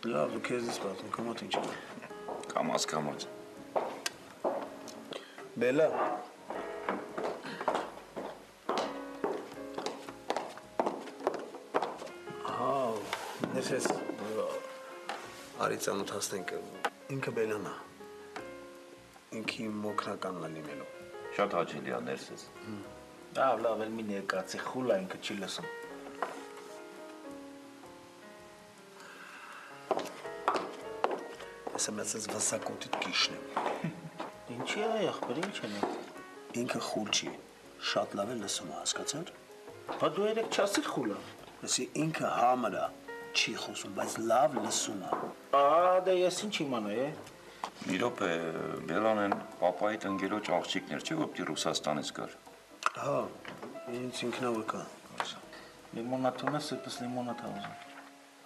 Լավ, դու քեզ ես պատմում, կամոթ ինչ։ Կամաց։ Բելա։ Ներսես, արի ծանոթացնենք, ինքը Բելան է, ինքի մոքրականն է լինելու։ Շատ հաճելի է ներսես։ Լավ, էլ մի ներկացի խուլ է, ինքը չի լսում։ Ես եմ ասես վասակոտիտ կիշն եմ։ Ինչի է եղբեր, ինչ են։ Ինքը խուլ չի, շատ լավ է լսում է, հասկացար։ Բա դու երեք չասիր խուլ է։ Ասի ինքը համր է, չի խոսում, բայց լավ լսում է։ Դե ես ինչ իմանա, Մի րոպե, Բելանեն պապայիդ ընկերոջ աղջիկներ չէ, որ պիտի Ռուսաստանից գար։ Հա, ինձ ինքնավոր կա։ Լիմոնադ ունես, այդպես լիմոնադ է ուզում։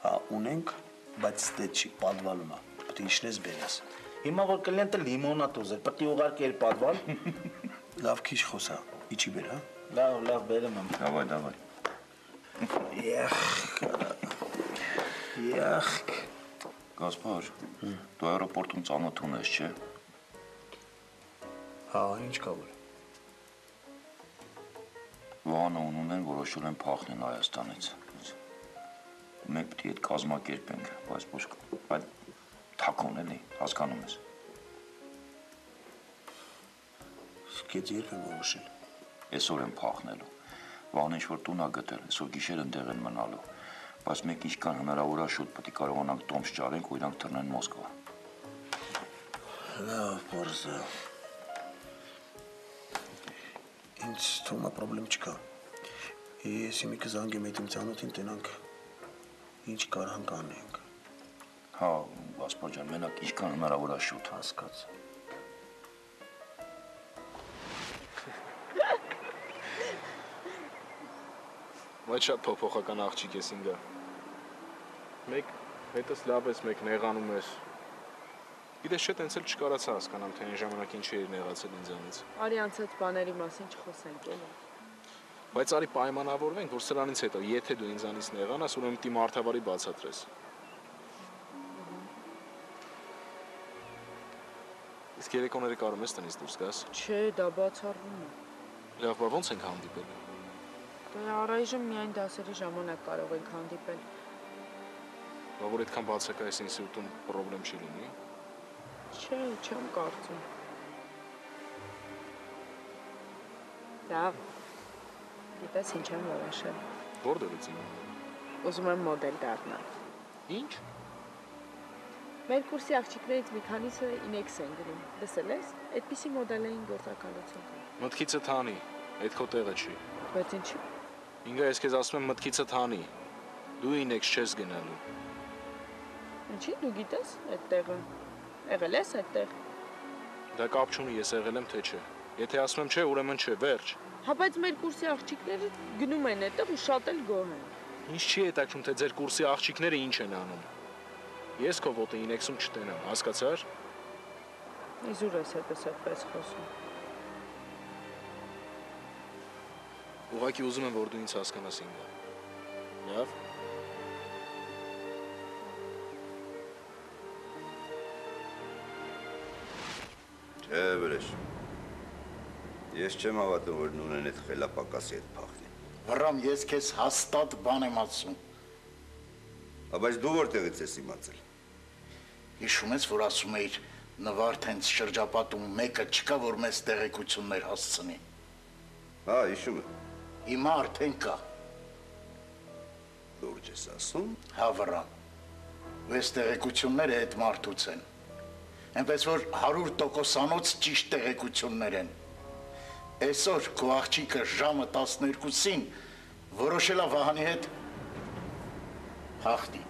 Հա, ունենք, բայց ստետ չի, պատվալում է, պետք է իշնես բերես։ Հիմա որ կլենտը լիմոնադ ուզեր, պետք է ուղարկել պատվալ։ Լավ քիչ խոսա, իջի բեր, հա։ Լավ, բերեմ եմ։ Davay. Եղք։ Գասպար, դու աերոպորտում ծանոթ ունես, չէ։ Հա, ինչ կա որ։ Վանը ունեն որոշել են փախնել Հայաստանից։ Մենք պիտի այդ կազմակերպենք, բայց թակոն էլի, հասկանում ես։ Սկետ երբ են որոշել։ Այսօր են փախնելու։ Վանը ինչ-որ տուն է գտել, այսօր գիշեր ընդեղ են մնալու, բայց մենք ինչքան հնարավոր է շուտ պետք է կարողանանք տոմս ճարենք, որ իրանք թռնեն Մոսկվա։ Լավ, բարձա։ Ինձ թվում է պրոբլեմ չկա։ Ես իմի կզանգեմ այդ իմ ծանոթին տենանք, ինչ կարանք անենք։ Հա, Գասպար ջան, մենակ ինչքան հնարավոր է շուտ։ Հասկաց։ Բայց շատ փոփոխական աղջիկ ես ինգա։ Մեկ հետս լավ ես, մեկ նեղանում ես։ Գիտես չէ, տենց էլ չկարացա հասկանամ, թե այն ժամանակ ինչ էր նեղացել ինձանից։ Արի անցած բաների մասին չխոսենք էլի։ Բայց արի պայմանավորվենք, որ սրանից հետո, եթե դու ինձանից նեղանաս, ուրեմն պիտի մարդավարի բացատրես։ Իսկ երեկոները կարում ես տնից դուրս գաս։ Չէ, դա բացառվում է։ Լավ, բա ո՞նց ենք հանդիպել։ Դե առայժմ միայն դասերի ժամանակ կարող ենք հանդիպել։ Բա որ այդքան բացակայ ես ինստիտուտում պրոբլեմ չի լինի։ Չէ, չեմ կարծում։ Լավ։ Գիտես ինչ եմ որոշել։ Որտեղից իմանամ։ Ուզում եմ մոդել դառնալ։ Ինչ։ Մեր կուրսի աղջիկներից մի քանիսը Inex են գրում։ Լսել ես։ Այդպիսի մոդելային գործակալություն կա։ Մտքիցդ հանի, այդ քո տեղը չի։ Բայց ինչի։ Ինգա ես քեզ ասում եմ մտքիցդ հանի։ Դու Inex չես գնալու։ Ինչի՞ դու գիտես այդ տեղը։ Եղել ես այդտեղ։ Դա կապ չունի, ես եղել եմ թե չէ։ Եթե ասում եմ չէ, ուրեմն չէ, վերջ։ Հա բայց մեր կուրսի աղջիկները գնում են այդտեղ ու շատ էլ գոհ են։ Ինչ չի հետաքրքրում, թե ձեր կուրսի աղջիկները ինչ են անում։ Ես քո ոտը Inex-ում չտենամ, հասկացար։ Իզուր ես հետս այդպես խոսում։ Ուղղակի ուզում եմ, որ դու ինձ հասկանաս ինգա։ Լավ։ Չէ, վրեժ։ Ես չեմ հավատում, որ նունեն այդ խելապակասի հետ փախնի։ Վռամ, ես քեզ հաստատ բան եմ ասում։ Բայց դու որտեղից ես իմացել։ Հիշում ես, որ ասում էիր Նվարդ հենց շրջապատում մեկը չկա, որ մեզ տեղեկություններ հասցնի։ Հա, հիշում եմ։ Հիմա արդեն կա։ Լուրջ ես ասում։ Հա, վռամ։ Ու այս տեղեկությունները այդ մարդուց են։ Այնպես որ 100%-անոց ճիշտ տեղեկություններ են։ Այսօր քո աղջիկը ժամը 12-ին որոշել է Վահանի հետ փախնի։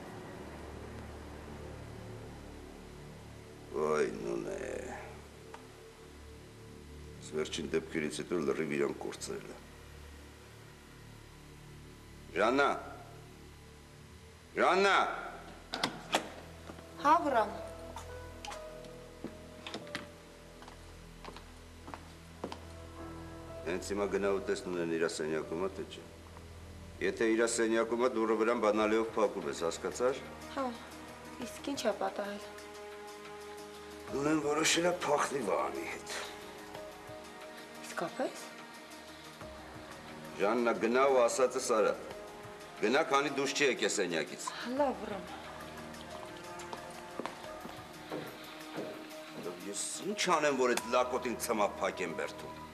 Ոայ, նունե։ Վերջին դեպքերից հետո լրիվ իրան կորցրել է։ Ժաննա։ Ժաննա։ Հա, վռամ։ Հենց հիմա գնա ու տես նունեն իրա սենյակում է, թե չէ։ Եթե իրա սենյակում է դուրը վրան բանալիով փակում ես, հասկացար։ Հա։ Իսկ ինչ է պատահել։ Նունեն որոշել է փախնի Վահանի հետ։ Իսկապես։ Ժաննա գնա ու ասածս արա։ Գնա, քանի դուրս չի եկել սենյակից։ Լավ, ուրեմն։ Ես ինչ անեմ, որ այդ լակոտին ցմա փակ եմ բերդում։